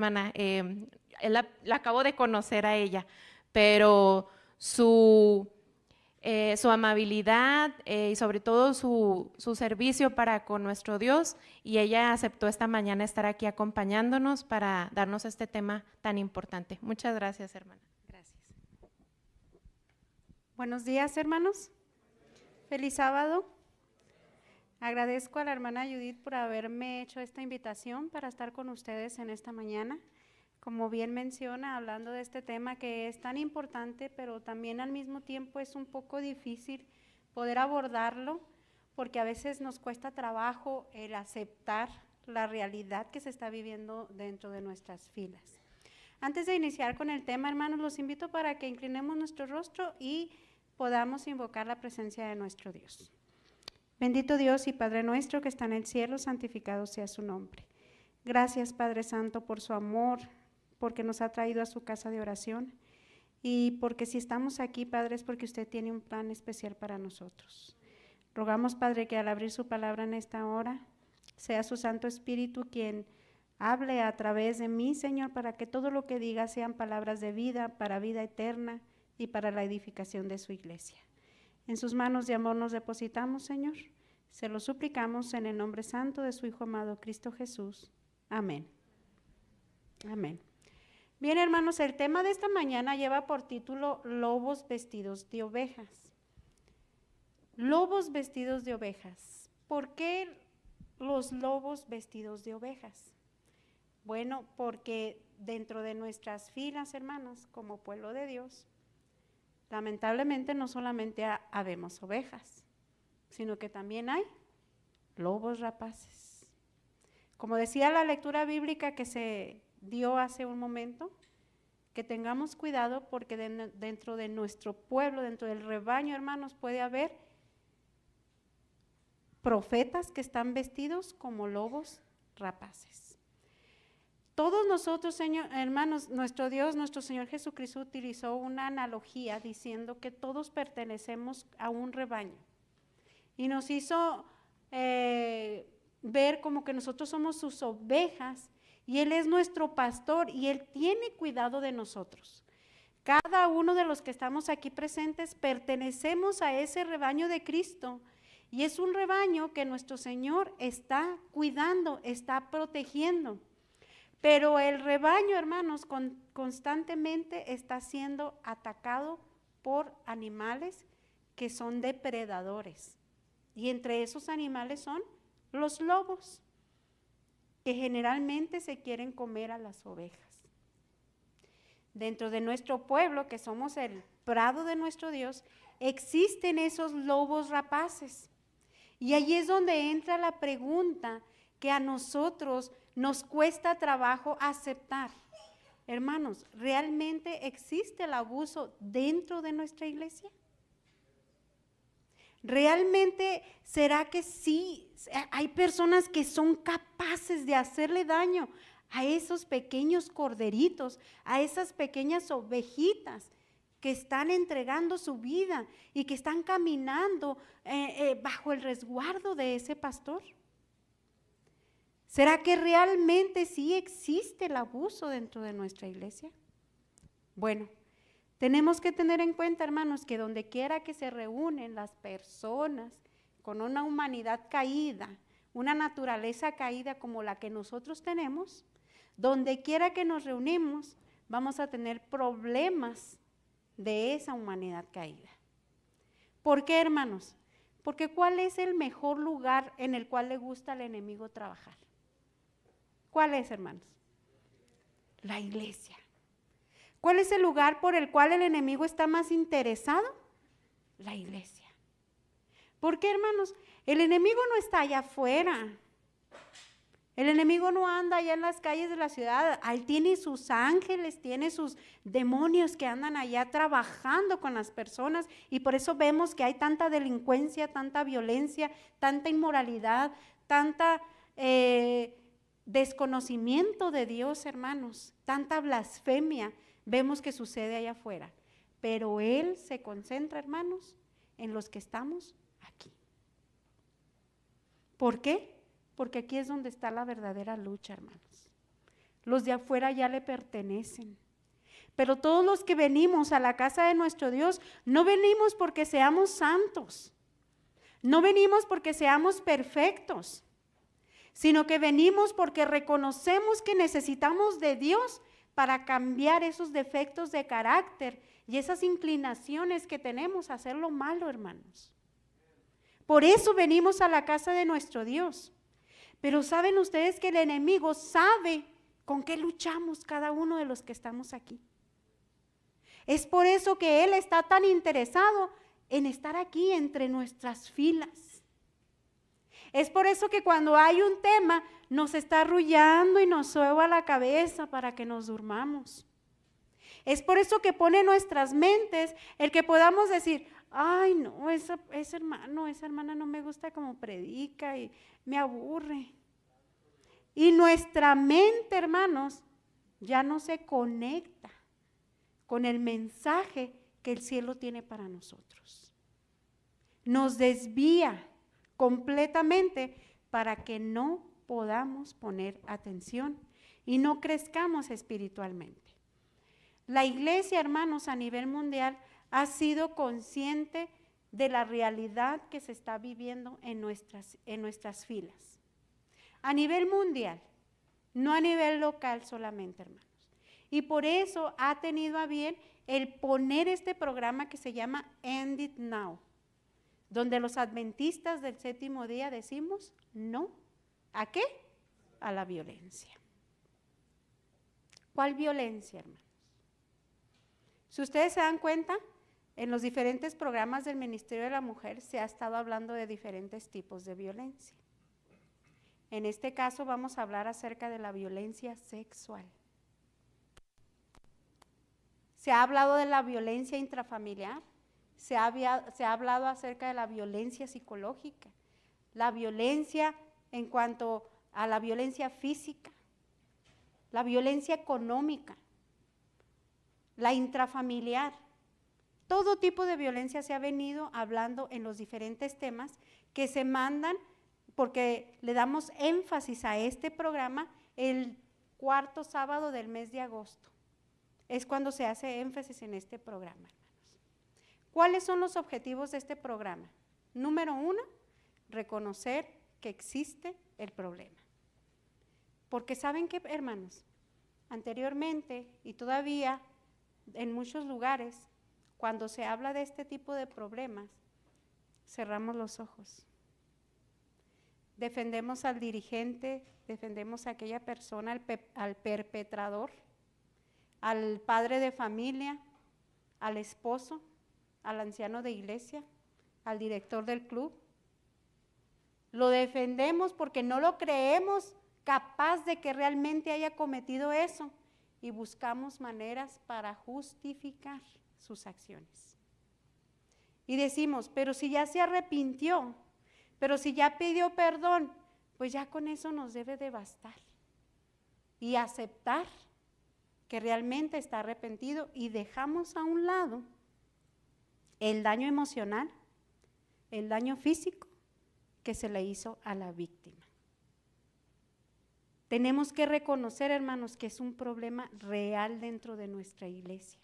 hermana. La acabo de conocer a ella, pero su amabilidad y sobre todo su servicio para con nuestro Dios, y ella aceptó esta mañana estar aquí acompañándonos para darnos este tema tan importante. Muchas gracias, hermana. Gracias. Buenos días, hermanos. Feliz sábado. Agradezco a la hermana Judith por haberme hecho esta invitación para estar con ustedes en esta mañana. Como bien menciona, hablando de este tema que es tan importante, pero también al mismo tiempo es un poco difícil poder abordarlo, porque a veces nos cuesta trabajo el aceptar la realidad que se está viviendo dentro de nuestras filas. Antes de iniciar con el tema, hermanos, los invito para que inclinemos nuestro rostro y podamos invocar la presencia de nuestro Dios. Bendito Dios y Padre nuestro que está en el cielo, santificado sea su nombre. Gracias, Padre Santo, por su amor, porque nos ha traído a su casa de oración, y porque si estamos aquí, Padre, es porque usted tiene un plan especial para nosotros. Rogamos, Padre, que al abrir su palabra en esta hora, sea su Santo Espíritu quien hable a través de mí, Señor, para que todo lo que diga sean palabras de vida, para vida eterna y para la edificación de su iglesia. En sus manos de amor nos depositamos, Señor. Se lo suplicamos en el nombre santo de su Hijo amado, Cristo Jesús. Amén. Amén. Bien, hermanos, el tema de esta mañana lleva por título Lobos vestidos de ovejas. Lobos vestidos de ovejas. ¿Por qué los lobos vestidos de ovejas? Bueno, porque dentro de nuestras filas, hermanos, como pueblo de Dios, lamentablemente no solamente habemos ovejas, sino que también hay lobos rapaces. Como decía la lectura bíblica que se dio hace un momento, que tengamos cuidado porque dentro de nuestro pueblo, dentro del rebaño, hermanos, puede haber profetas que están vestidos como lobos rapaces. Todos nosotros, hermanos, nuestro Dios, nuestro Señor Jesucristo utilizó una analogía diciendo que todos pertenecemos a un rebaño, y nos hizo ver como que nosotros somos sus ovejas y Él es nuestro pastor y Él tiene cuidado de nosotros. Cada uno de los que estamos aquí presentes pertenecemos a ese rebaño de Cristo, y es un rebaño que nuestro Señor está cuidando, está protegiendo. Pero el rebaño, hermanos, constantemente está siendo atacado por animales que son depredadores. Y entre esos animales son los lobos, que generalmente se quieren comer a las ovejas. Dentro de nuestro pueblo, que somos el prado de nuestro Dios, existen esos lobos rapaces. Y ahí es donde entra la pregunta que a nosotros nos cuesta trabajo aceptar. Hermanos, ¿realmente existe el abuso dentro de nuestra iglesia? ¿Realmente será que sí? Hay personas que son capaces de hacerle daño a esos pequeños corderitos, a esas pequeñas ovejitas que están entregando su vida y que están caminando bajo el resguardo de ese pastor. ¿Será que realmente sí existe el abuso dentro de nuestra iglesia? Bueno, tenemos que tener en cuenta, hermanos, que donde quiera que se reúnen las personas con una humanidad caída, una naturaleza caída como la que nosotros tenemos, donde quiera que nos reunimos, vamos a tener problemas de esa humanidad caída. ¿Por qué, hermanos? Porque ¿cuál es el mejor lugar en el cual le gusta al enemigo trabajar? ¿Cuál es, hermanos? La iglesia. ¿Cuál es el lugar por el cual el enemigo está más interesado? La iglesia. ¿Por qué, hermanos? El enemigo no está allá afuera. El enemigo no anda allá en las calles de la ciudad. Él tiene sus ángeles, tiene sus demonios que andan allá trabajando con las personas, y por eso vemos que hay tanta delincuencia, tanta violencia, tanta inmoralidad, tanta desconocimiento de Dios, hermanos, tanta blasfemia vemos que sucede allá afuera. Pero Él se concentra, hermanos, en los que estamos aquí. ¿Por qué? Porque aquí es donde está la verdadera lucha, hermanos. Los de afuera ya le pertenecen. Pero todos los que venimos a la casa de nuestro Dios, no venimos porque seamos santos, no venimos porque seamos perfectos, sino que venimos porque reconocemos que necesitamos de Dios para cambiar esos defectos de carácter y esas inclinaciones que tenemos a hacer lo malo, hermanos. Por eso venimos a la casa de nuestro Dios. Pero saben ustedes que el enemigo sabe con qué luchamos cada uno de los que estamos aquí. Es por eso que él está tan interesado en estar aquí entre nuestras filas. Es por eso que cuando hay un tema nos está arrullando y nos soba la cabeza para que nos durmamos. Es por eso que pone en nuestras mentes el que podamos decir, ay no, ese hermano, esa hermana no me gusta como predica y me aburre. Y nuestra mente, hermanos, ya no se conecta con el mensaje que el cielo tiene para nosotros. Nos desvía completamente para que no podamos poner atención y no crezcamos espiritualmente. La iglesia, hermanos, a nivel mundial ha sido consciente de la realidad que se está viviendo en nuestras filas. A nivel mundial, no a nivel local solamente, hermanos. Y por eso ha tenido a bien el poner este programa que se llama End It Now, donde los adventistas del séptimo día decimos no. ¿A qué? A la violencia. ¿Cuál violencia, hermanos? Si ustedes se dan cuenta, en los diferentes programas del Ministerio de la Mujer se ha estado hablando de diferentes tipos de violencia. En este caso vamos a hablar acerca de la violencia sexual. Se ha hablado de la violencia intrafamiliar, se ha hablado acerca de la violencia psicológica, la violencia en cuanto a la violencia física, la violencia económica, la intrafamiliar. Todo tipo de violencia se ha venido hablando en los diferentes temas que se mandan porque le damos énfasis a este programa el cuarto sábado del mes de agosto. Es cuando se hace énfasis en este programa, hermanos. ¿Cuáles son los objetivos de este programa? Número 1, reconocer que existe el problema. Porque ¿saben qué, hermanos? Anteriormente y todavía en muchos lugares, cuando se habla de este tipo de problemas, cerramos los ojos. Defendemos al dirigente, defendemos a aquella persona, al perpetrador, al padre de familia, al esposo, al anciano de iglesia, al director del club. Lo defendemos porque no lo creemos capaz de que realmente haya cometido eso y buscamos maneras para justificar sus acciones. Y decimos, pero si ya se arrepintió, pero si ya pidió perdón, pues ya con eso nos debe de bastar. Y aceptar que realmente está arrepentido y dejamos a un lado el daño emocional, el daño físico que se le hizo a la víctima. Tenemos que reconocer, hermanos, que es un problema real dentro de nuestra iglesia.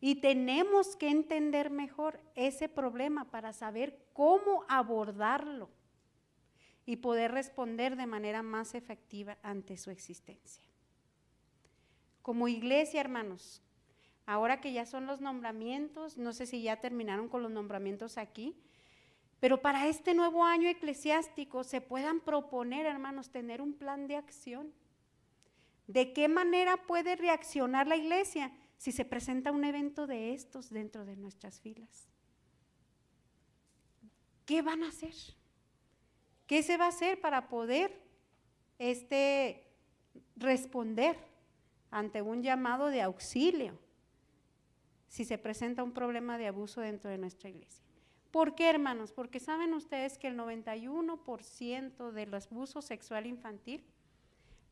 Y tenemos que entender mejor ese problema para saber cómo abordarlo y poder responder de manera más efectiva ante su existencia. Como iglesia, hermanos, ahora que ya son los nombramientos, no sé si ya terminaron con los nombramientos aquí, pero para este nuevo año eclesiástico se puedan proponer, hermanos, tener un plan de acción. ¿De qué manera puede reaccionar la iglesia si se presenta un evento de estos dentro de nuestras filas? ¿Qué van a hacer? ¿Qué se va a hacer para poder responder ante un llamado de auxilio si se presenta un problema de abuso dentro de nuestra iglesia? ¿Por qué, hermanos? Porque saben ustedes que el 91% del abuso sexual infantil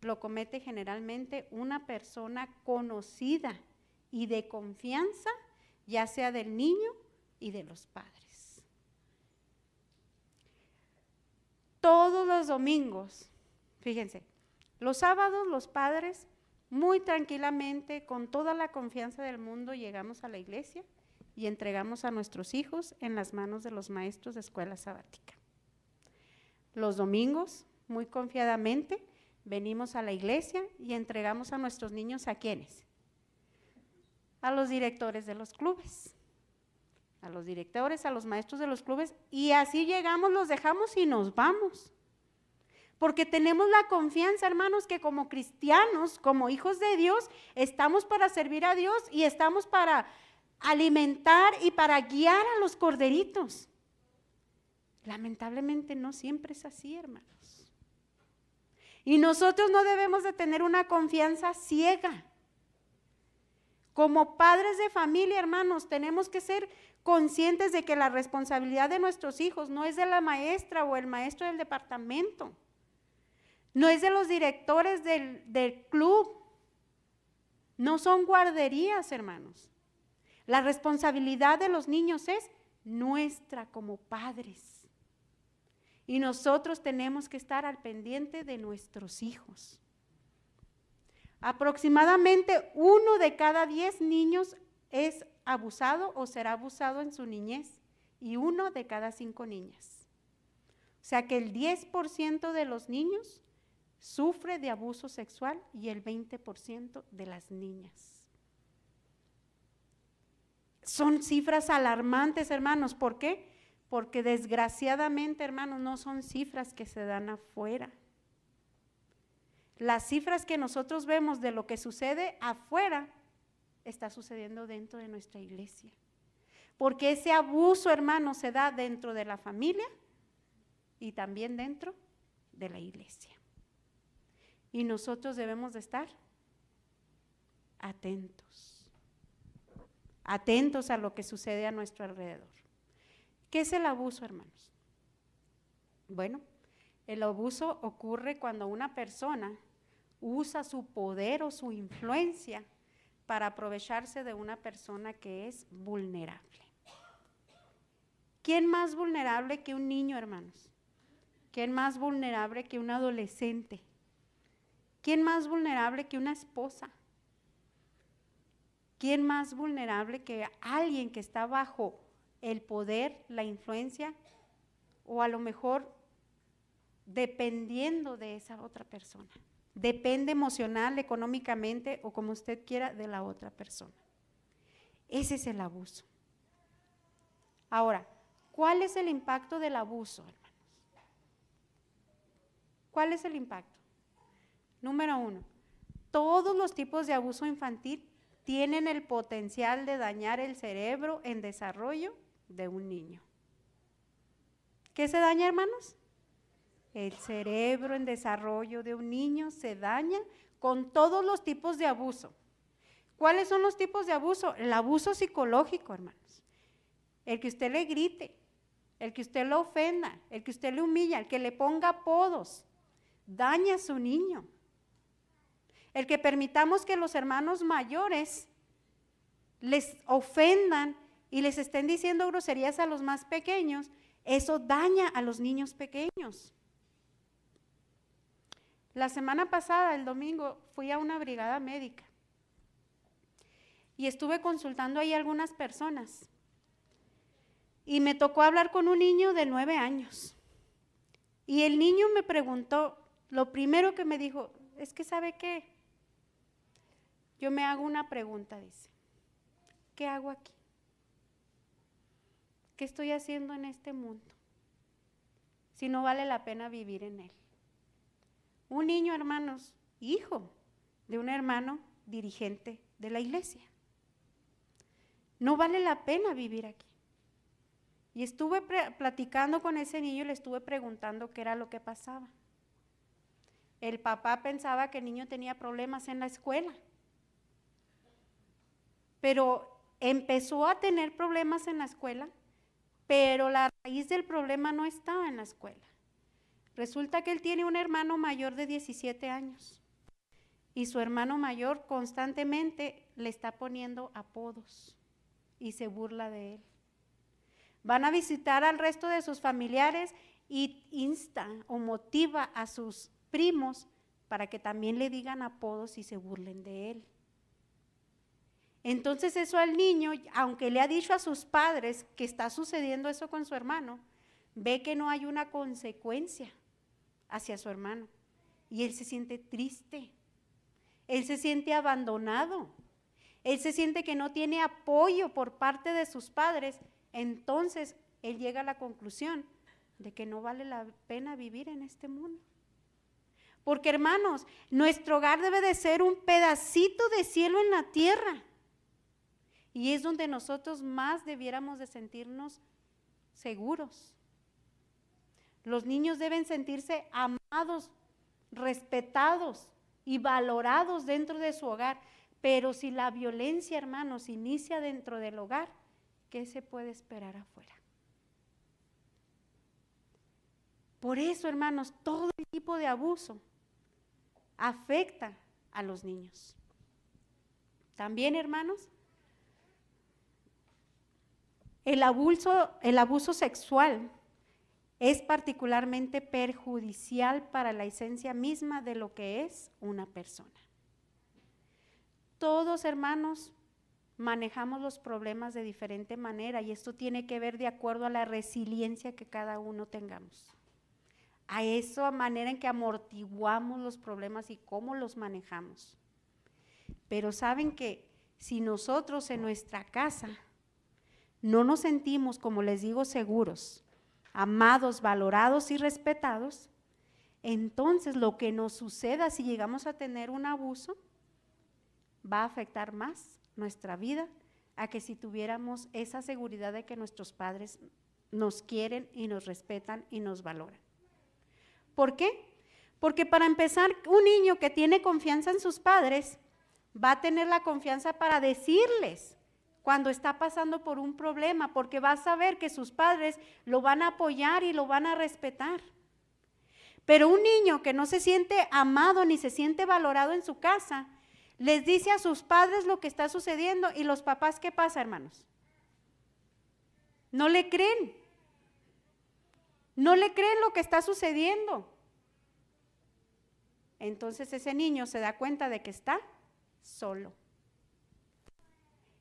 lo comete generalmente una persona conocida y de confianza, ya sea del niño y de los padres. Todos los domingos, fíjense, Los sábados los padres muy tranquilamente, con toda la confianza del mundo, llegamos a la iglesia y entregamos a nuestros hijos en las manos de los maestros de escuela sabática. Los domingos, muy confiadamente, venimos a la iglesia y entregamos a nuestros niños, ¿a quiénes? A los directores de los clubes, a los directores, a los maestros de los clubes, y así llegamos, los dejamos y nos vamos. Porque tenemos la confianza, hermanos, que como cristianos, como hijos de Dios, estamos para servir a Dios y estamos para alimentar y para guiar a los corderitos. Lamentablemente no siempre es así, hermanos. Y nosotros no debemos de tener una confianza ciega. Como padres de familia, hermanos, tenemos que ser conscientes de que la responsabilidad de nuestros hijos no es de la maestra o el maestro del departamento, no es de los directores del club, no son guarderías, hermanos. La responsabilidad de los niños es nuestra como padres. Y nosotros tenemos que estar al pendiente de nuestros hijos. Aproximadamente 1 de cada 10 niños es abusado o será abusado en su niñez y 1 de cada 5 niñas. O sea que el 10% de los niños sufre de abuso sexual y el 20% de las niñas. Son cifras alarmantes, hermanos. ¿Por qué? Porque desgraciadamente, hermanos, no son cifras que se dan afuera. Las cifras que nosotros vemos de lo que sucede afuera está sucediendo dentro de nuestra iglesia. Porque ese abuso, hermanos, se da dentro de la familia y también dentro de la iglesia. Y nosotros debemos de estar atentos, atentos a lo que sucede a nuestro alrededor. ¿Qué es el abuso, hermanos? Bueno, el abuso ocurre cuando una persona usa su poder o su influencia para aprovecharse de una persona que es vulnerable. ¿Quién más vulnerable que un niño, hermanos? ¿Quién más vulnerable que un adolescente? ¿Quién más vulnerable que una esposa? ¿Quién más vulnerable que alguien que está bajo el poder, la influencia, o a lo mejor dependiendo de esa otra persona? Depende emocional, económicamente o como usted quiera de la otra persona. Ese es el abuso. Ahora, ¿cuál es el impacto del abuso, hermanos? ¿Cuál es el impacto? Número 1, todos los tipos de abuso infantil tienen el potencial de dañar el cerebro en desarrollo de un niño. ¿Qué se daña, hermanos? El cerebro en desarrollo de un niño se daña con todos los tipos de abuso. ¿Cuáles son los tipos de abuso? El abuso psicológico, hermanos. El que usted le grite, el que usted lo ofenda, el que usted le humilla, el que le ponga apodos, daña a su niño. El que permitamos que los hermanos mayores les ofendan y les estén diciendo groserías a los más pequeños, eso daña a los niños pequeños. La semana pasada, el domingo, fui a una brigada médica y estuve consultando ahí a algunas personas y me tocó hablar con un niño de 9 años y el niño me preguntó, lo primero que me dijo, es que ¿sabe qué? Yo me hago una pregunta, dice, ¿qué hago aquí? ¿Qué estoy haciendo en este mundo? Si no vale la pena vivir en él. Un niño, hermanos, hijo de un hermano dirigente de la iglesia. No vale la pena vivir aquí. Y estuve platicando con ese niño y le estuve preguntando qué era lo que pasaba. El papá pensaba que el niño tenía problemas en la escuela, pero empezó a tener problemas en la escuela, pero la raíz del problema no estaba en la escuela. Resulta que él tiene un hermano mayor de 17 años y su hermano mayor constantemente le está poniendo apodos y se burla de él. Van a visitar al resto de sus familiares y insta o motiva a sus primos para que también le digan apodos y se burlen de él. Entonces eso al niño, aunque le ha dicho a sus padres que está sucediendo eso con su hermano, ve que no hay una consecuencia hacia su hermano y él se siente triste, él se siente abandonado, él se siente que no tiene apoyo por parte de sus padres. Entonces él llega a la conclusión de que no vale la pena vivir en este mundo. Porque hermanos, nuestro hogar debe de ser un pedacito de cielo en la tierra. Y es donde nosotros más debiéramos de sentirnos seguros. Los niños deben sentirse amados, respetados y valorados dentro de su hogar. Pero si la violencia, hermanos, inicia dentro del hogar, ¿qué se puede esperar afuera? Por eso, hermanos, todo tipo de abuso afecta a los niños. También, hermanos, el abuso sexual es particularmente perjudicial para la esencia misma de lo que es una persona. Todos, hermanos, manejamos los problemas de diferente manera y esto tiene que ver de acuerdo a la resiliencia que cada uno tengamos. A esa manera en que amortiguamos los problemas y cómo los manejamos. Pero saben que si nosotros en nuestra casa no nos sentimos, como les digo, seguros, amados, valorados y respetados, entonces lo que nos suceda si llegamos a tener un abuso va a afectar más nuestra vida a que si tuviéramos esa seguridad de que nuestros padres nos quieren y nos respetan y nos valoran. ¿Por qué? Porque para empezar, un niño que tiene confianza en sus padres va a tener la confianza para decirles cuando está pasando por un problema, porque va a saber que sus padres lo van a apoyar y lo van a respetar. Pero un niño que no se siente amado ni se siente valorado en su casa, les dice a sus padres lo que está sucediendo y los papás, ¿qué pasa, hermanos? No le creen. No le creen lo que está sucediendo. Entonces ese niño se da cuenta de que está solo.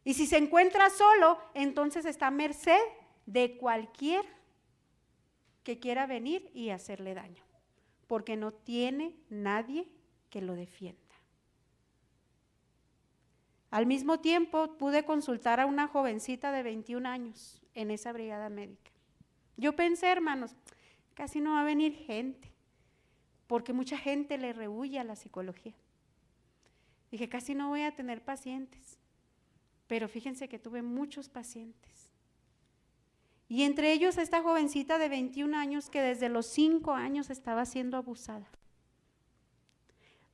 Y si se encuentra solo, entonces está a merced de cualquiera que quiera venir y hacerle daño, porque no tiene nadie que lo defienda. Al mismo tiempo pude consultar a una jovencita de 21 años en esa brigada médica. Yo pensé, hermanos, casi no va a venir gente, porque mucha gente le rehúye a la psicología. Dije, casi no voy a tener pacientes, pero fíjense que tuve muchos pacientes. Y entre ellos esta jovencita de 21 años que desde los 5 años estaba siendo abusada.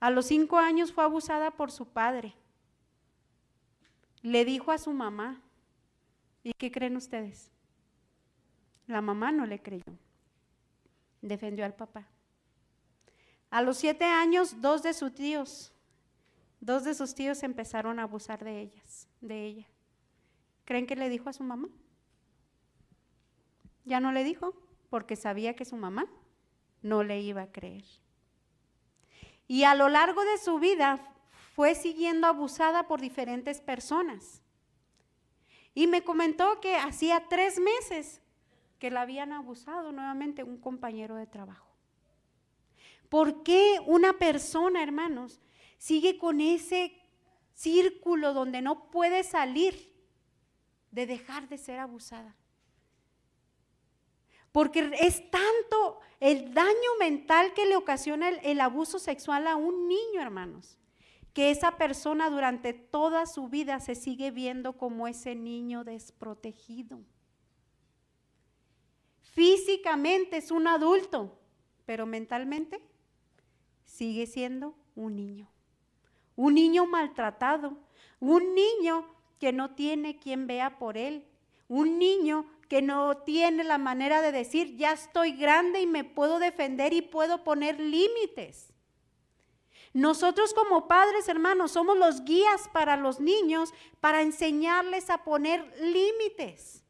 A los 5 años fue abusada por su padre. Le dijo a su mamá, ¿y qué creen ustedes? La mamá no le creyó, defendió al papá. A los 7 años, dos de sus tíos empezaron a abusar de ella. ¿Creen que le dijo a su mamá? Ya no le dijo, porque sabía que su mamá no le iba a creer. Y a lo largo de su vida fue siguiendo abusada por diferentes personas. Y me comentó que hacía 3 meses que la habían abusado nuevamente un compañero de trabajo. ¿Por qué una persona, hermanos, sigue con ese círculo donde no puede salir de dejar de ser abusada? Porque es tanto el daño mental que le ocasiona el abuso sexual a un niño, hermanos, que esa persona durante toda su vida se sigue viendo como ese niño desprotegido. Físicamente es un adulto, pero mentalmente sigue siendo un niño maltratado, un niño que no tiene quien vea por él, un niño que no tiene la manera de decir, ya estoy grande y me puedo defender y puedo poner límites. Nosotros como padres, hermanos, somos los guías para los niños para enseñarles a poner límites.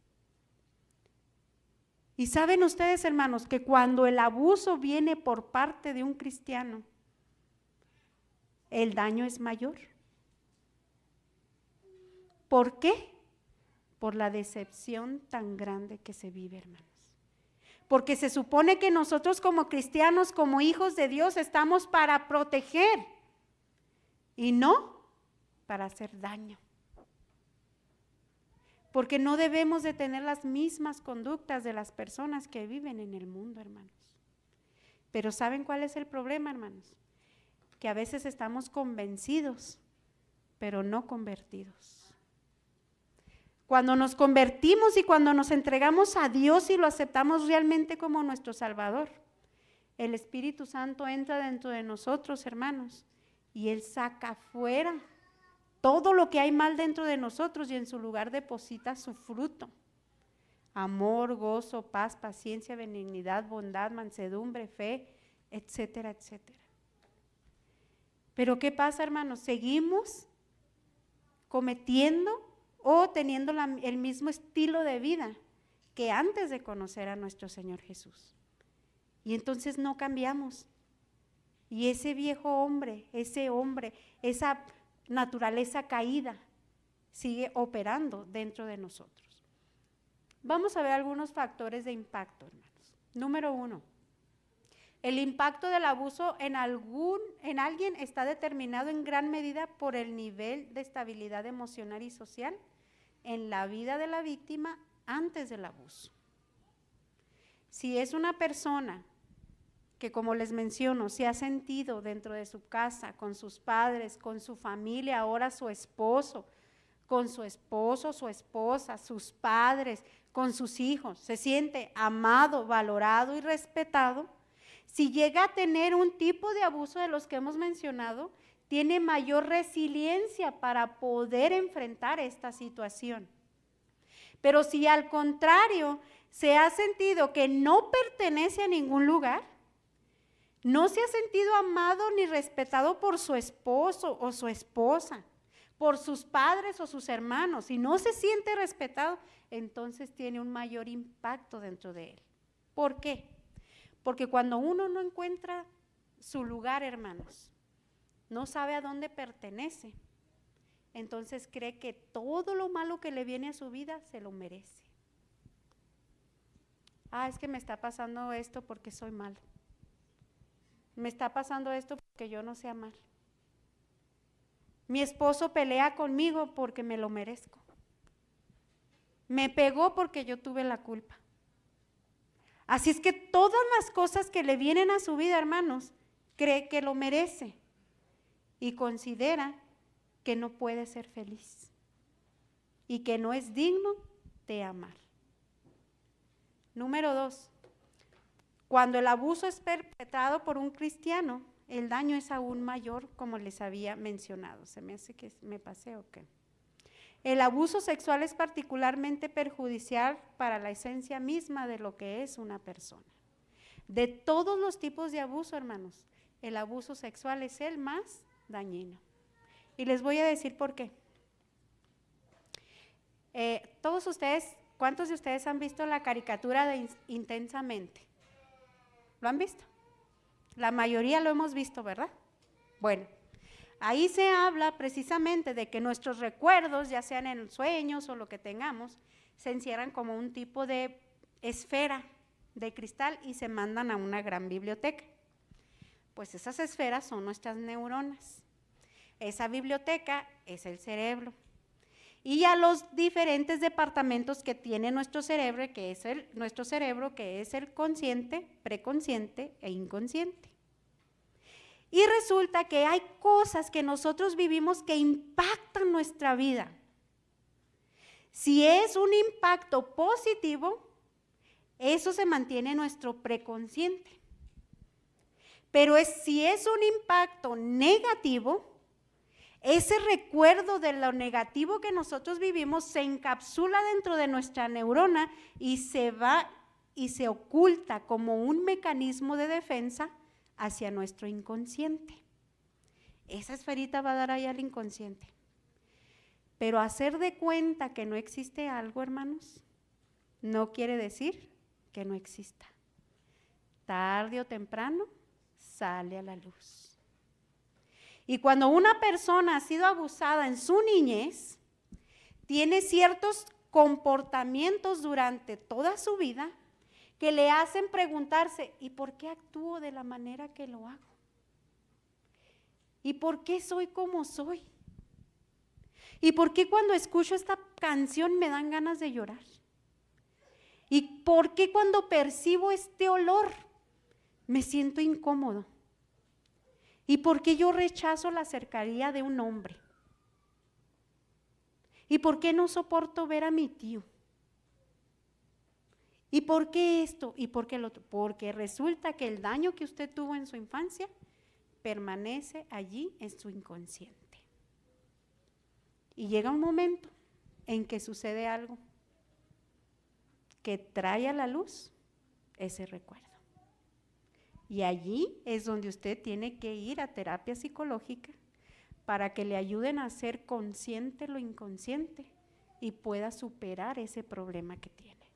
Y saben ustedes, hermanos, que cuando el abuso viene por parte de un cristiano, el daño es mayor. ¿Por qué? Por la decepción tan grande que se vive, hermanos. Porque se supone que nosotros como cristianos, como hijos de Dios, estamos para proteger y no para hacer daño. Porque no debemos de tener las mismas conductas de las personas que viven en el mundo, hermanos. Pero ¿saben cuál es el problema, hermanos? Que a veces estamos convencidos, pero no convertidos. Cuando nos convertimos y cuando nos entregamos a Dios y lo aceptamos realmente como nuestro Salvador, el Espíritu Santo entra dentro de nosotros, hermanos, y Él saca fuera todo lo que hay mal dentro de nosotros y en su lugar deposita su fruto. Amor, gozo, paz, paciencia, benignidad, bondad, mansedumbre, fe, etcétera, etcétera. Pero ¿qué pasa, hermanos? Seguimos cometiendo o teniendo el mismo estilo de vida que antes de conocer a nuestro Señor Jesús. Y entonces no cambiamos. Y ese viejo hombre, esa naturaleza caída sigue operando dentro de nosotros. Vamos a ver algunos factores de impacto, hermanos. Número 1, el impacto del abuso en alguien está determinado en gran medida por el nivel de estabilidad emocional y social en la vida de la víctima antes del abuso. Si es una persona que, como les menciono, se ha sentido dentro de su casa, con sus padres, con su familia, ahora su esposo, con su esposo, su esposa, sus padres, con sus hijos, se siente amado, valorado y respetado, si llega a tener un tipo de abuso de los que hemos mencionado, tiene mayor resiliencia para poder enfrentar esta situación. Pero si al contrario se ha sentido que no pertenece a ningún lugar, no se ha sentido amado ni respetado por su esposo o su esposa, por sus padres o sus hermanos, y no se siente respetado, entonces tiene un mayor impacto dentro de él. ¿Por qué? Porque cuando uno no encuentra su lugar, hermanos, no sabe a dónde pertenece, entonces cree que todo lo malo que le viene a su vida se lo merece. Es que me está pasando esto porque soy malo. Me está pasando esto porque yo no sé amar. Mi esposo pelea conmigo porque me lo merezco. Me pegó porque yo tuve la culpa. Así es que todas las cosas que le vienen a su vida, hermanos, cree que lo merece y considera que no puede ser feliz y que no es digno de amar. Número 2, cuando el abuso es perpetrado por un cristiano, el daño es aún mayor, como les había mencionado. ¿Se me hace que me pasé o qué? El abuso sexual es particularmente perjudicial para la esencia misma de lo que es una persona. De todos los tipos de abuso, hermanos, el abuso sexual es el más dañino. Y les voy a decir por qué. Todos ustedes, ¿cuántos de ustedes han visto la caricatura de Intensamente? ¿Lo han visto? La mayoría lo hemos visto, ¿verdad? Bueno, ahí se habla precisamente de que nuestros recuerdos, ya sean en sueños o lo que tengamos, se encierran como un tipo de esfera de cristal y se mandan a una gran biblioteca. Pues esas esferas son nuestras neuronas. Esa biblioteca es el cerebro. Y a los diferentes departamentos que tiene nuestro cerebro, que es el consciente, preconsciente e inconsciente. Y resulta que hay cosas que nosotros vivimos que impactan nuestra vida. Si es un impacto positivo, eso se mantiene en nuestro preconsciente. Pero si es un impacto negativo, ese recuerdo de lo negativo que nosotros vivimos se encapsula dentro de nuestra neurona y se va y se oculta como un mecanismo de defensa hacia nuestro inconsciente. Esa esferita va a dar ahí al inconsciente. Pero hacer de cuenta que no existe algo, hermanos, no quiere decir que no exista. Tarde o temprano sale a la luz. Y cuando una persona ha sido abusada en su niñez, tiene ciertos comportamientos durante toda su vida que le hacen preguntarse, ¿y por qué actúo de la manera que lo hago? ¿Y por qué soy como soy? ¿Y por qué cuando escucho esta canción me dan ganas de llorar? ¿Y por qué cuando percibo este olor me siento incómodo? ¿Y por qué yo rechazo la cercanía de un hombre? ¿Y por qué no soporto ver a mi tío? ¿Y por qué esto? ¿Y por qué el otro? Porque resulta que el daño que usted tuvo en su infancia permanece allí en su inconsciente. Y llega un momento en que sucede algo que trae a la luz ese recuerdo. Y allí es donde usted tiene que ir a terapia psicológica para que le ayuden a hacer consciente lo inconsciente y pueda superar ese problema que tiene.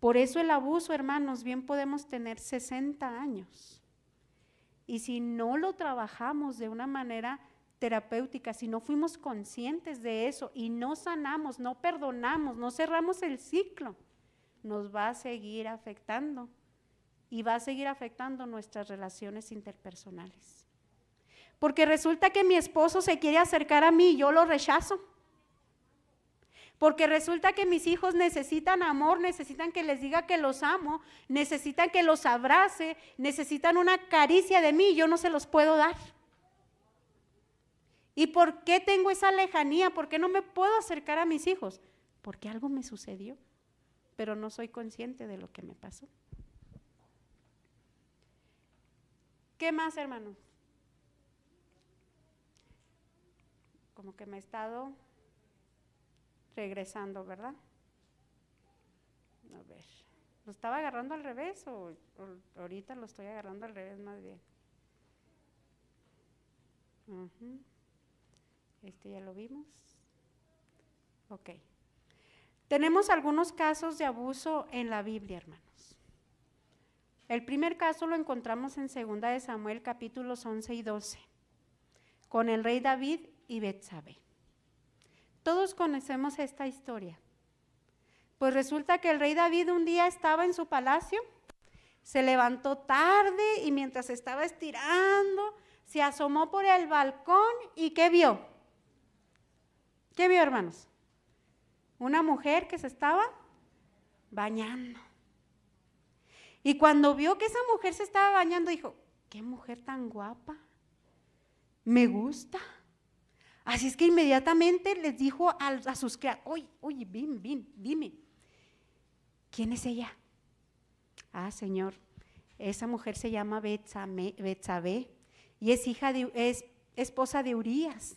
Por eso el abuso, hermanos, bien podemos tener 60 años. Y si no lo trabajamos de una manera terapéutica, si no fuimos conscientes de eso y no sanamos, no perdonamos, no cerramos el ciclo, nos va a seguir afectando y va a seguir afectando nuestras relaciones interpersonales. Porque resulta que mi esposo se quiere acercar a mí y yo lo rechazo. Porque resulta que mis hijos necesitan amor, necesitan que les diga que los amo, necesitan que los abrace, necesitan una caricia de mí y yo no se los puedo dar. ¿Y por qué tengo esa lejanía? ¿Por qué no me puedo acercar a mis hijos? Porque algo me sucedió, pero no soy consciente de lo que me pasó. ¿Qué más, hermanos? Como que me he estado regresando, ¿verdad? A ver, ¿lo estaba agarrando al revés o ahorita lo estoy agarrando al revés más bien? Este ya lo vimos. Ok. Tenemos algunos casos de abuso en la Biblia, hermanos. El primer caso lo encontramos en 2 de Samuel, capítulos 11 y 12, con el rey David y Betsabé. Todos conocemos esta historia. Pues resulta que el rey David un día estaba en su palacio, se levantó tarde y mientras estaba estirando, se asomó por el balcón y ¿qué vio? ¿Qué vio, hermanos? Una mujer que se estaba bañando. Y cuando vio que esa mujer se estaba bañando, dijo, ¿qué mujer tan guapa? Me gusta. Así es que inmediatamente les dijo a sus criados, oye, dime, ¿quién es ella? Ah, Señor, esa mujer se llama Betsabé y es esposa de Urías.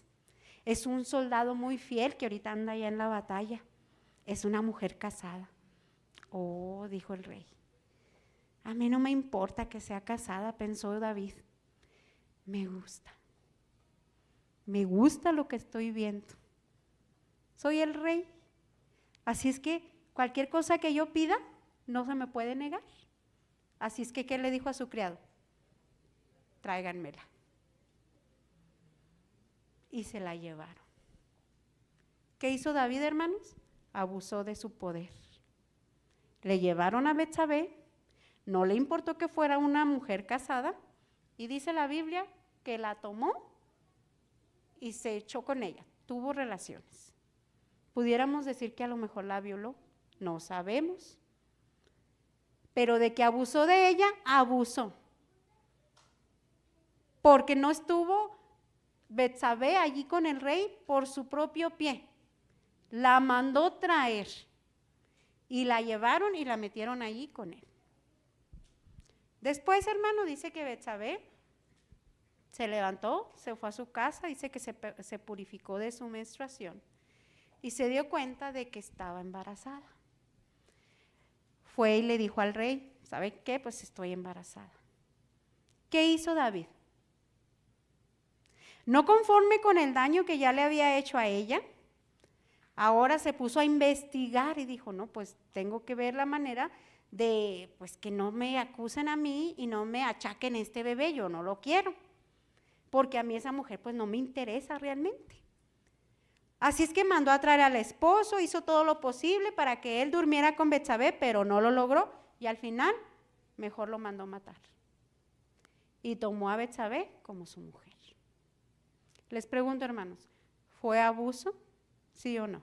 Es un soldado muy fiel que ahorita anda allá en la batalla. Es una mujer casada. Oh, dijo el rey. A mí no me importa que sea casada, pensó David. Me gusta lo que estoy viendo. Soy el rey. Así es que cualquier cosa que yo pida, no se me puede negar. Así es que, ¿qué le dijo a su criado? Tráiganmela. Y se la llevaron. ¿Qué hizo David, hermanos? Abusó de su poder. Le llevaron a Betsabé, no le importó que fuera una mujer casada, y dice la Biblia que la tomó y se echó con ella, tuvo relaciones. Pudiéramos decir que a lo mejor la violó, no sabemos, pero de que abusó de ella, abusó. Porque no estuvo Betsabé allí con el rey por su propio pie, la mandó traer y la llevaron y la metieron allí con él. Después, hermano, dice que Betsabé se levantó, se fue a su casa, dice que se purificó de su menstruación y se dio cuenta de que estaba embarazada. Fue y le dijo al rey, ¿sabe qué? Pues estoy embarazada. ¿Qué hizo David? No conforme con el daño que ya le había hecho a ella, ahora se puso a investigar y dijo, no, pues tengo que ver la manera de pues que no me acusen a mí y no me achaquen este bebé, yo no lo quiero. porque a mí esa mujer pues no me interesa realmente. Así es que mandó a traer al esposo, hizo todo lo posible para que él durmiera con Betsabé, pero no lo logró y al final mejor lo mandó matar. Y tomó a Betsabé como su mujer. Les pregunto, hermanos, ¿fue abuso? ¿Sí o no?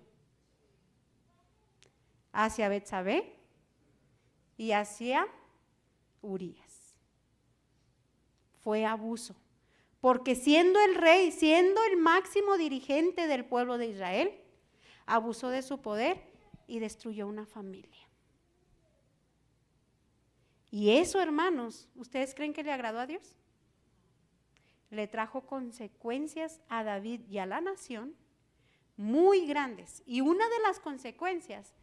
Hacia Betsabé y hacia Urías. Fue abuso. Porque siendo el rey, siendo el máximo dirigente del pueblo de Israel, abusó de su poder y destruyó una familia. Y eso, hermanos, ¿ustedes creen que le agradó a Dios? Le trajo consecuencias a David y a la nación muy grandes. Y una de las consecuencias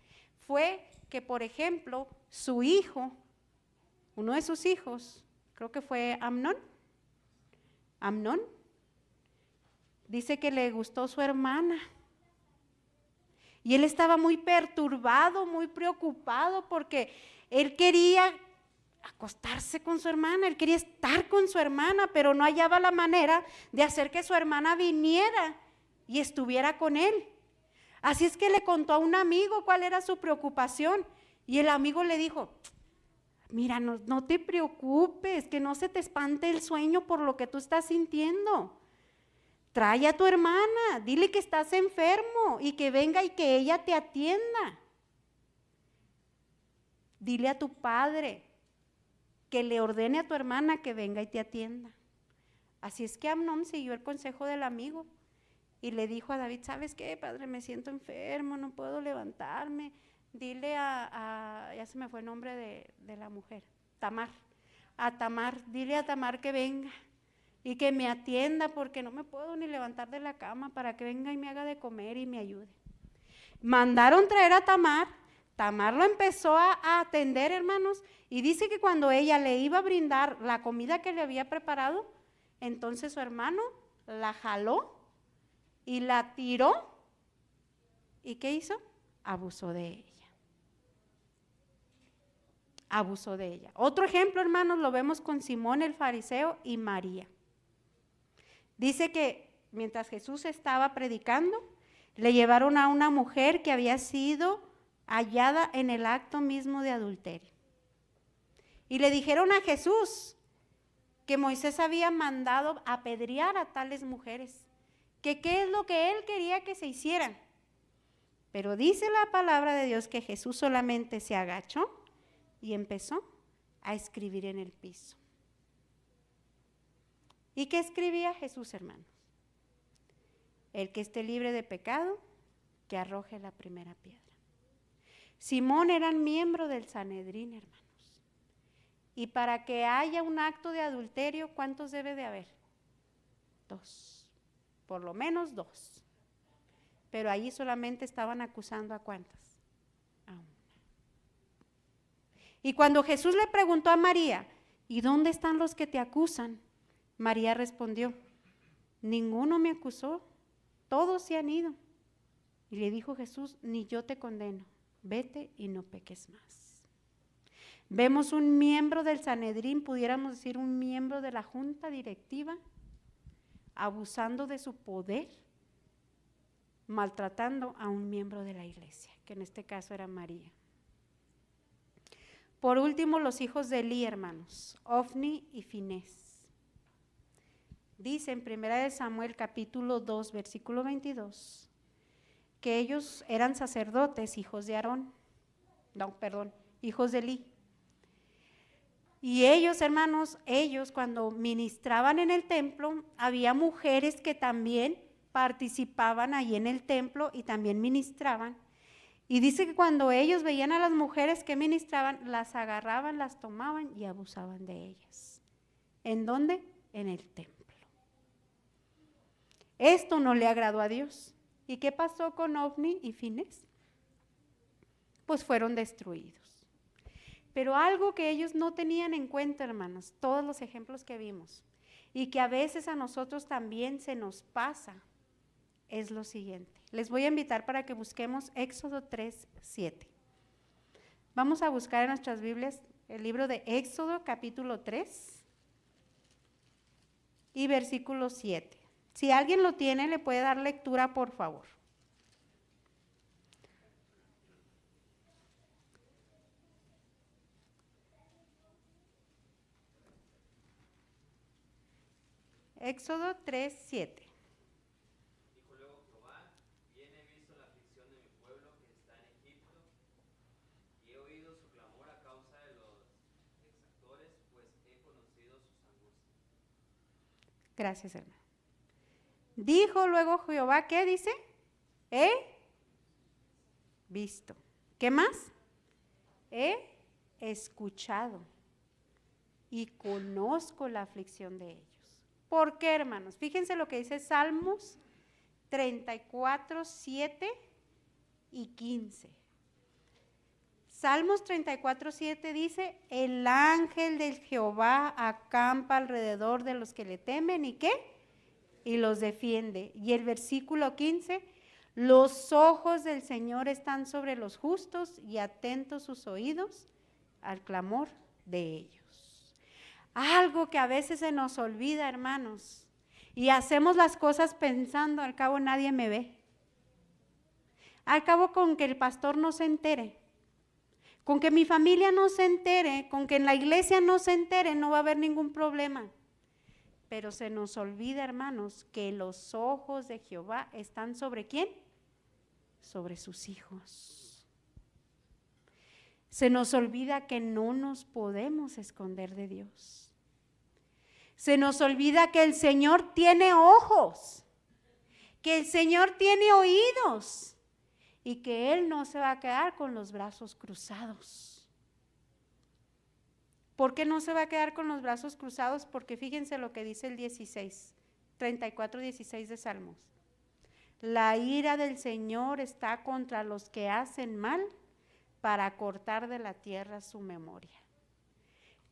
fue que, por ejemplo, su hijo, uno de sus hijos, creo que fue Amnón, dice que le gustó su hermana. Y él estaba muy perturbado, muy preocupado porque él quería acostarse con su hermana, él quería estar con su hermana, pero no hallaba la manera de hacer que su hermana viniera y estuviera con él. Así es que le contó a un amigo cuál era su preocupación y el amigo le dijo, mira, no te preocupes, que no se te espante el sueño por lo que tú estás sintiendo. Trae a tu hermana, dile que estás enfermo y que venga y que ella te atienda. Dile a tu padre que le ordene a tu hermana que venga y te atienda. Así es que Amnón siguió el consejo del amigo y le dijo a David, ¿sabes qué, padre? Me siento enfermo, no puedo levantarme. Dile ya se me fue el nombre de la mujer, Tamar. A Tamar, dile a Tamar que venga y que me atienda porque no me puedo ni levantar de la cama, para que venga y me haga de comer y me ayude. Mandaron traer a Tamar. Tamar lo empezó a atender, hermanos, y dice que cuando ella le iba a brindar la comida que le había preparado, entonces su hermano la jaló y la tiró. ¿Y qué hizo? Abusó de ella. Abusó de ella. Otro ejemplo, hermanos, lo vemos con Simón el fariseo y María. Dice que mientras Jesús estaba predicando, le llevaron a una mujer que había sido hallada en el acto mismo de adulterio. Y le dijeron a Jesús que Moisés había mandado apedrear a tales mujeres, que qué es lo que él quería que se hicieran. Pero dice la palabra de Dios que Jesús solamente se agachó y empezó a escribir en el piso. ¿Y qué escribía Jesús, hermanos? El que esté libre de pecado, que arroje la primera piedra. Simón era miembro del Sanedrín, hermanos. Y para que haya un acto de adulterio, ¿cuántos debe de haber? 2, por lo menos 2. Pero allí solamente estaban acusando ¿a cuántas? A una. Y cuando Jesús le preguntó a María, ¿y dónde están los que te acusan? María respondió, ninguno me acusó, todos se han ido. Y le dijo Jesús, ni yo te condeno, vete y no peques más. Vemos un miembro del Sanedrín, pudiéramos decir un miembro de la junta directiva, abusando de su poder, maltratando a un miembro de la iglesia, que en este caso era María. Por último, los hijos de Elí, hermanos, Ofni y Finés. Dice en 1 Samuel capítulo 2, versículo 22, que ellos eran sacerdotes, hijos de Aarón, hijos de Elí. Y ellos, hermanos, cuando ministraban en el templo, había mujeres que también participaban ahí en el templo y también ministraban. Y dice que cuando ellos veían a las mujeres que ministraban, las agarraban, las tomaban y abusaban de ellas. ¿En dónde? En el templo. Esto no le agradó a Dios. ¿Y qué pasó con Ofni y Finés? Pues fueron destruidos. Pero algo que ellos no tenían en cuenta, hermanos, todos los ejemplos que vimos, y que a veces a nosotros también se nos pasa, es lo siguiente. Les voy a invitar para que busquemos Éxodo 3:7. Vamos a buscar en nuestras Biblias el libro de Éxodo, capítulo 3. y versículo 7. Si alguien lo tiene, le puede dar lectura, por favor. Éxodo 3, 7. Dijo luego Jehová, bien he visto la aflicción de mi pueblo que está en Egipto, y he oído su clamor a causa de los exactores, pues he conocido sus angustias. Gracias, hermano. Dijo luego Jehová, ¿qué dice? He visto. ¿Qué más? He escuchado y conozco la aflicción de ellos. ¿Por qué, hermanos? Fíjense lo que dice Salmos 34, 7 y 15. Salmos 34, 7 dice, el ángel del Jehová acampa alrededor de los que le temen, ¿y qué? Y los defiende. Y el versículo 15, los ojos del Señor están sobre los justos y atentos sus oídos al clamor de ellos. Algo que a veces se nos olvida, hermanos, y hacemos las cosas pensando, al cabo nadie me ve. Al cabo con que el pastor no se entere, con que mi familia no se entere, con que en la iglesia no se entere, no va a haber ningún problema. Pero se nos olvida, hermanos, que los ojos de Jehová están ¿sobre quién? Sobre sus hijos. Se nos olvida que no nos podemos esconder de Dios. Se nos olvida que el Señor tiene ojos, que el Señor tiene oídos y que Él no se va a quedar con los brazos cruzados. ¿Por qué no se va a quedar con los brazos cruzados? Porque fíjense lo que dice el 34:16 de Salmos. La ira del Señor está contra los que hacen mal para cortar de la tierra su memoria.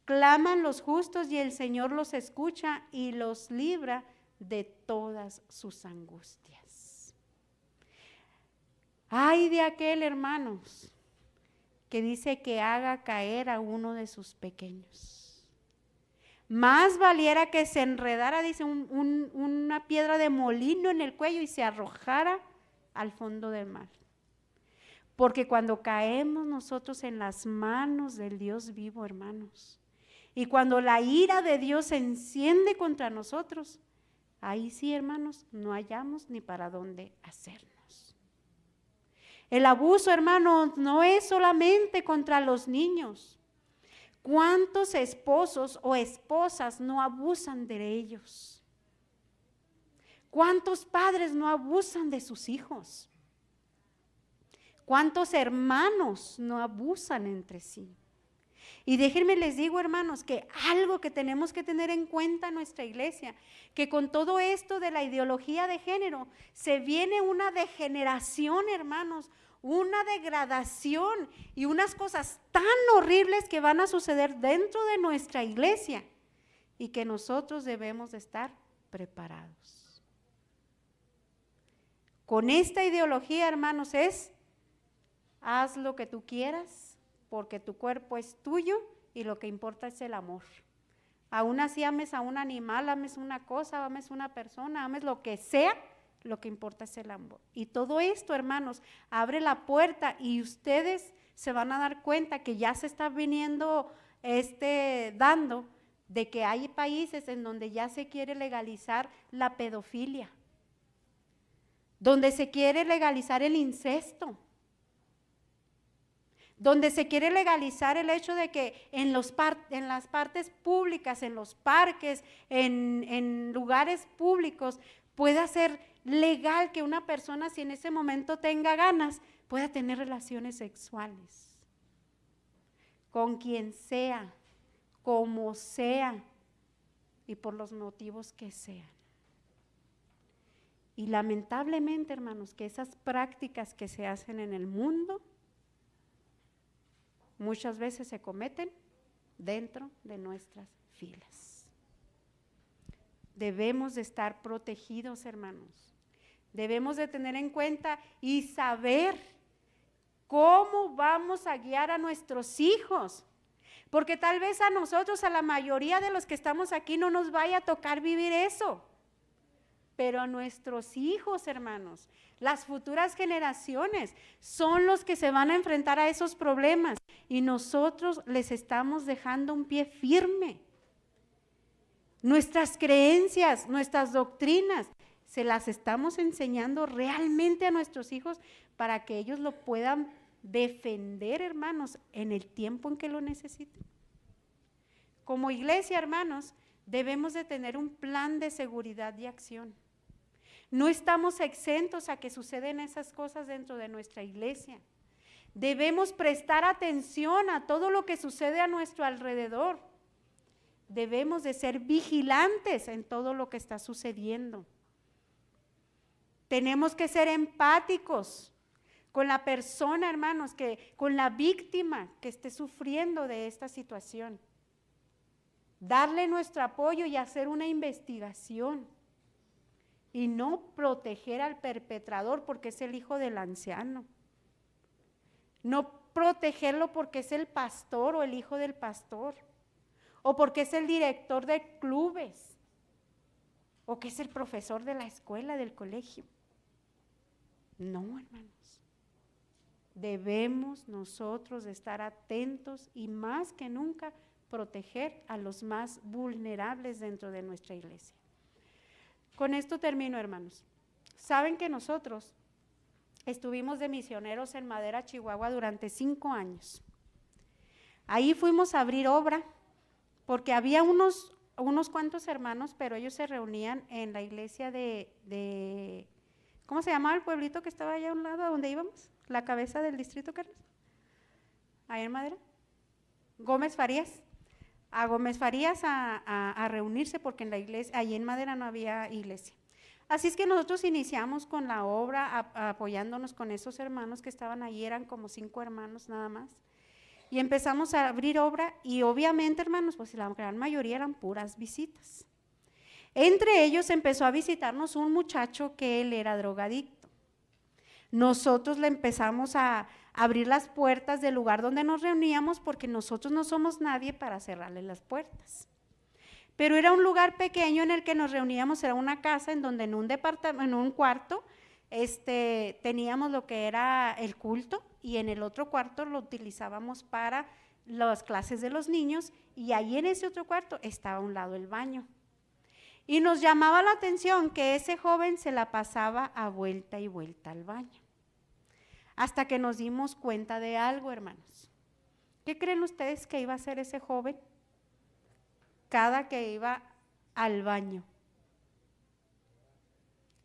Claman los justos y el Señor los escucha y los libra de todas sus angustias. Ay de aquel, hermanos, que dice que haga caer a uno de sus pequeños. Más valiera que se enredara, dice, una piedra de molino en el cuello y se arrojara al fondo del mar. Porque cuando caemos nosotros en las manos del Dios vivo, hermanos, y cuando la ira de Dios se enciende contra nosotros, ahí sí, hermanos, no hallamos ni para dónde hacernos. El abuso, hermanos, no es solamente contra los niños. ¿Cuántos esposos o esposas no abusan de ellos? ¿Cuántos padres no abusan de sus hijos? ¿Cuántos hermanos no abusan entre sí? Y déjenme les digo, hermanos, que algo que tenemos que tener en cuenta en nuestra iglesia, que con todo esto de la ideología de género, se viene una degeneración, hermanos, una degradación y unas cosas tan horribles que van a suceder dentro de nuestra iglesia y que nosotros debemos de estar preparados. Con esta ideología, hermanos, es haz lo que tú quieras, porque tu cuerpo es tuyo y lo que importa es el amor. Aún así ames a un animal, ames una cosa, ames una persona, ames lo que sea, lo que importa es el amor. Y todo esto, hermanos, abre la puerta y ustedes se van a dar cuenta que ya se está viniendo dando de que hay países en donde ya se quiere legalizar la pedofilia, donde se quiere legalizar el incesto, donde se quiere legalizar el hecho de que en las partes públicas, en los parques, en lugares públicos, pueda ser legal que una persona, si en ese momento tenga ganas, pueda tener relaciones sexuales con quien sea, como sea y por los motivos que sean. Y lamentablemente, hermanos, que esas prácticas que se hacen en el mundo muchas veces se cometen dentro de nuestras filas. Debemos de estar protegidos, hermanos. Debemos de tener en cuenta y saber cómo vamos a guiar a nuestros hijos Porque tal vez a nosotros, a la mayoría de los que estamos aquí, no nos vaya a tocar vivir eso. Pero a nuestros hijos, hermanos, las futuras generaciones son los que se van a enfrentar a esos problemas y nosotros les estamos dejando un pie firme. Nuestras creencias, nuestras doctrinas, se las estamos enseñando realmente a nuestros hijos para que ellos lo puedan defender, hermanos, en el tiempo en que lo necesiten. Como iglesia, hermanos, debemos de tener un plan de seguridad y acción. No estamos exentos a que suceden esas cosas dentro de nuestra iglesia. Debemos prestar atención a todo lo que sucede a nuestro alrededor. Debemos de ser vigilantes en todo lo que está sucediendo. Tenemos que ser empáticos con la persona, hermanos, con la víctima que esté sufriendo de esta situación. Darle nuestro apoyo y hacer una investigación. Y no proteger al perpetrador porque es el hijo del anciano. No protegerlo porque es el pastor o el hijo del pastor. O porque es el director de clubes. O que es el profesor de la escuela, del colegio. No, hermanos. Debemos nosotros de estar atentos y más que nunca proteger a los más vulnerables dentro de nuestra iglesia. Con esto termino, hermanos. Saben que nosotros estuvimos de misioneros en Madera, Chihuahua durante 5 años. Ahí fuimos a abrir obra porque había unos cuantos hermanos, pero ellos se reunían en la iglesia de ¿cómo se llamaba el pueblito que estaba allá a un lado, a donde íbamos? La cabeza del distrito, Carlos. Ahí en Madera. Gómez Farías. A Gómez Farías a reunirse porque en la iglesia, allí en Madera no había iglesia. Así es que nosotros iniciamos con la obra apoyándonos con esos hermanos que estaban allí, eran como 5 hermanos nada más. Y empezamos a abrir obra y obviamente, hermanos, pues la gran mayoría eran puras visitas. Entre ellos empezó a visitarnos un muchacho que él era drogadicto. Nosotros le empezamos a abrir las puertas del lugar donde nos reuníamos porque nosotros no somos nadie para cerrarle las puertas. Pero era un lugar pequeño en el que nos reuníamos, era una casa en donde en un cuarto teníamos lo que era el culto y en el otro cuarto lo utilizábamos para las clases de los niños y ahí en ese otro cuarto estaba a un lado el baño. Y nos llamaba la atención que ese joven se la pasaba a vuelta y vuelta al baño. Hasta que nos dimos cuenta de algo, hermanos. ¿Qué creen ustedes que iba a hacer ese joven cada que iba al baño?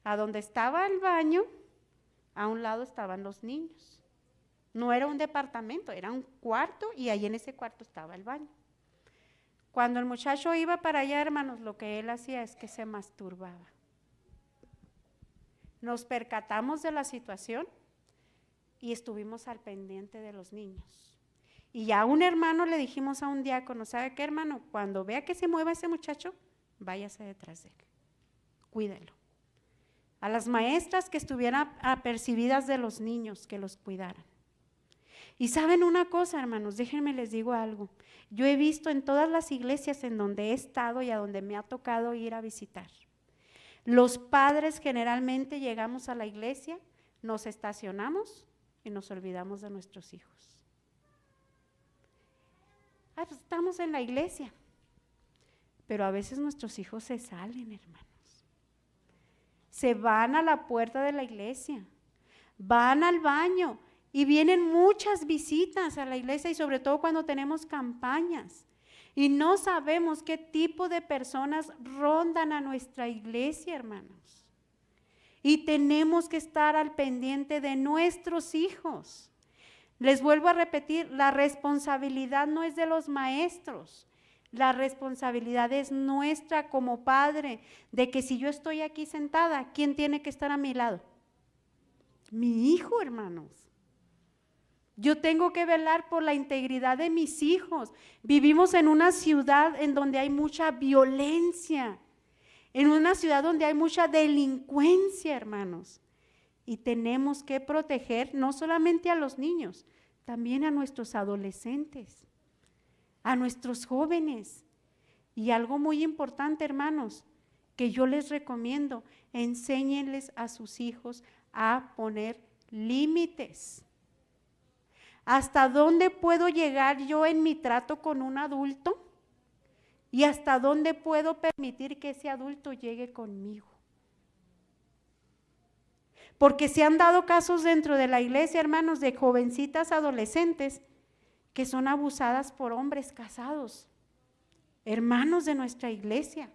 A donde estaba el baño, a un lado estaban los niños. No era un departamento, era un cuarto y ahí en ese cuarto estaba el baño. Cuando el muchacho iba para allá, hermanos, lo que él hacía es que se masturbaba. Nos percatamos de la situación y estuvimos al pendiente de los niños. Y a un hermano le dijimos a un diácono, ¿sabe qué, hermano? Cuando vea que se mueva ese muchacho, váyase detrás de él, cuídelo. A las maestras que estuvieran apercibidas de los niños, que los cuidaran. Y saben una cosa, hermanos, déjenme les digo algo. Yo he visto en todas las iglesias en donde he estado y a donde me ha tocado ir a visitar. Los padres generalmente llegamos a la iglesia, nos estacionamos y nos olvidamos de nuestros hijos. Pues estamos en la iglesia, pero a veces nuestros hijos se salen, hermanos. Se van a la puerta de la iglesia, van al baño. Y vienen muchas visitas a la iglesia y sobre todo cuando tenemos campañas. Y no sabemos qué tipo de personas rondan a nuestra iglesia, hermanos. Y tenemos que estar al pendiente de nuestros hijos. Les vuelvo a repetir, la responsabilidad no es de los maestros. La responsabilidad es nuestra como padre, de que si yo estoy aquí sentada, ¿quién tiene que estar a mi lado? Mi hijo, hermanos. Yo tengo que velar por la integridad de mis hijos. Vivimos en una ciudad en donde hay mucha violencia, en una ciudad donde hay mucha delincuencia, hermanos. Y tenemos que proteger no solamente a los niños, también a nuestros adolescentes. a nuestros jóvenes. Y algo muy importante, hermanos, que yo les recomiendo, enséñenles a sus hijos a poner límites. ¿Hasta dónde puedo llegar yo en mi trato con un adulto? ¿Y hasta dónde puedo permitir que ese adulto llegue conmigo? Porque se han dado casos dentro de la iglesia, hermanos, de jovencitas adolescentes que son abusadas por hombres casados, hermanos de nuestra iglesia.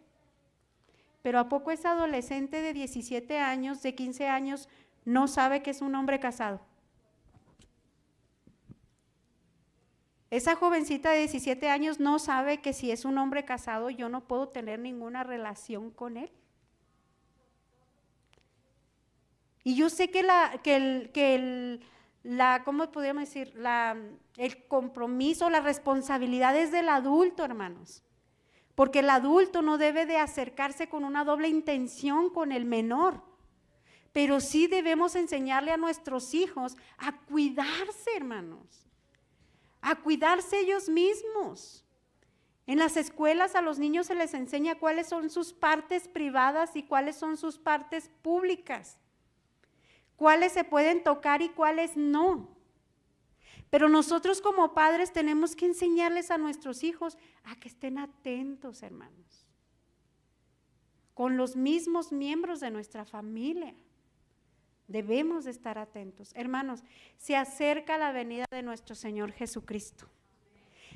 Pero ¿a poco ese adolescente de 17 años, de 15 años, no sabe que es un hombre casado? Esa jovencita de 17 años no sabe que si es un hombre casado yo no puedo tener ninguna relación con él. Y yo sé que ¿cómo podríamos decir? El compromiso, la responsabilidad es del adulto, hermanos. Porque el adulto no debe de acercarse con una doble intención con el menor. Pero sí debemos enseñarle a nuestros hijos a cuidarse, hermanos. A cuidarse ellos mismos. En las escuelas a los niños se les enseña cuáles son sus partes privadas y cuáles son sus partes públicas. Cuáles se pueden tocar y cuáles no. Pero nosotros como padres tenemos que enseñarles a nuestros hijos a que estén atentos, hermanos, con los mismos miembros de nuestra familia. Debemos de estar atentos. Hermanos, se acerca la venida de nuestro Señor Jesucristo.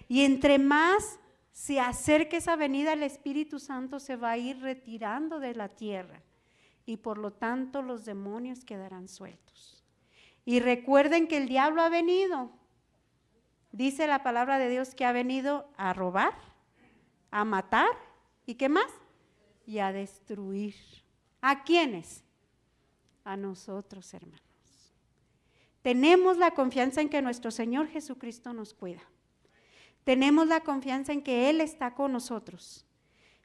Y entre más se acerque esa venida, el Espíritu Santo se va a ir retirando de la tierra. Y por lo tanto los demonios quedarán sueltos. Y recuerden que el diablo ha venido. Dice la palabra de Dios que ha venido a robar, a matar, ¿y qué más? Y a destruir. ¿A quiénes? A nosotros, hermanos. Tenemos la confianza en que nuestro Señor Jesucristo nos cuida. Tenemos la confianza en que Él está con nosotros.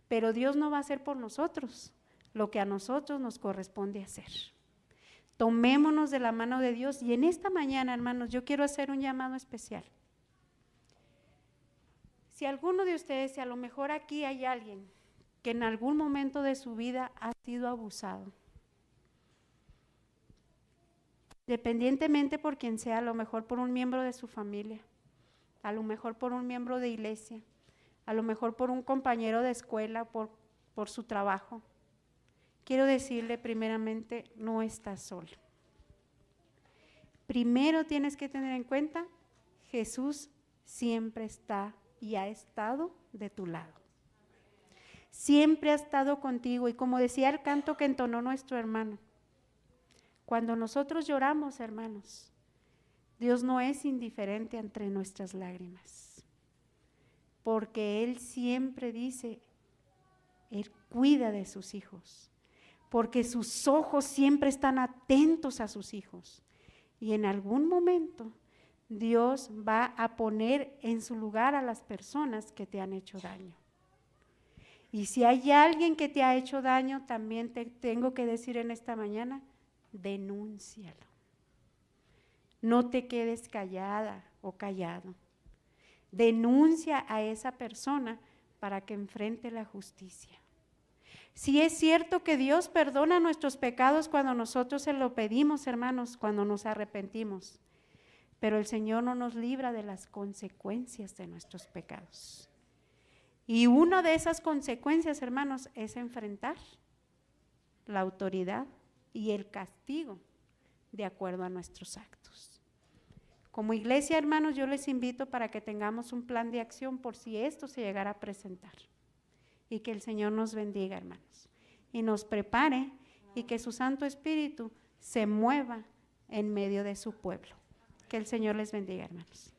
Pero Dios no va a hacer por nosotros lo que a nosotros nos corresponde hacer. Tomémonos de la mano de Dios y en esta mañana, hermanos, yo quiero hacer un llamado especial. Si alguno de ustedes, si a lo mejor aquí hay alguien que en algún momento de su vida ha sido abusado, dependientemente por quien sea, a lo mejor por un miembro de su familia, a lo mejor por un miembro de iglesia, a lo mejor por un compañero de escuela, por su trabajo, quiero decirle primeramente, no estás solo. Primero tienes que tener en cuenta, Jesús siempre está y ha estado de tu lado. Siempre ha estado contigo y como decía el canto que entonó nuestro hermano, cuando nosotros lloramos, hermanos, Dios no es indiferente ante nuestras lágrimas, porque Él siempre dice, Él cuida de sus hijos, porque sus ojos siempre están atentos a sus hijos y en algún momento Dios va a poner en su lugar a las personas que te han hecho daño. Y si hay alguien que te ha hecho daño, también te tengo que decir en esta mañana, denúncialo. No te quedes callada o callado. Denuncia a esa persona para que enfrente la justicia. Si es cierto que Dios perdona nuestros pecados cuando nosotros se lo pedimos, hermanos, cuando nos arrepentimos, pero el Señor no nos libra de las consecuencias de nuestros pecados. Y una de esas consecuencias, hermanos, es enfrentar la autoridad y el castigo de acuerdo a nuestros actos. Como iglesia, hermanos, yo les invito para que tengamos un plan de acción por si esto se llegara a presentar. Y que el Señor nos bendiga, hermanos, y nos prepare y que su Santo Espíritu se mueva en medio de su pueblo. Que el Señor les bendiga, hermanos.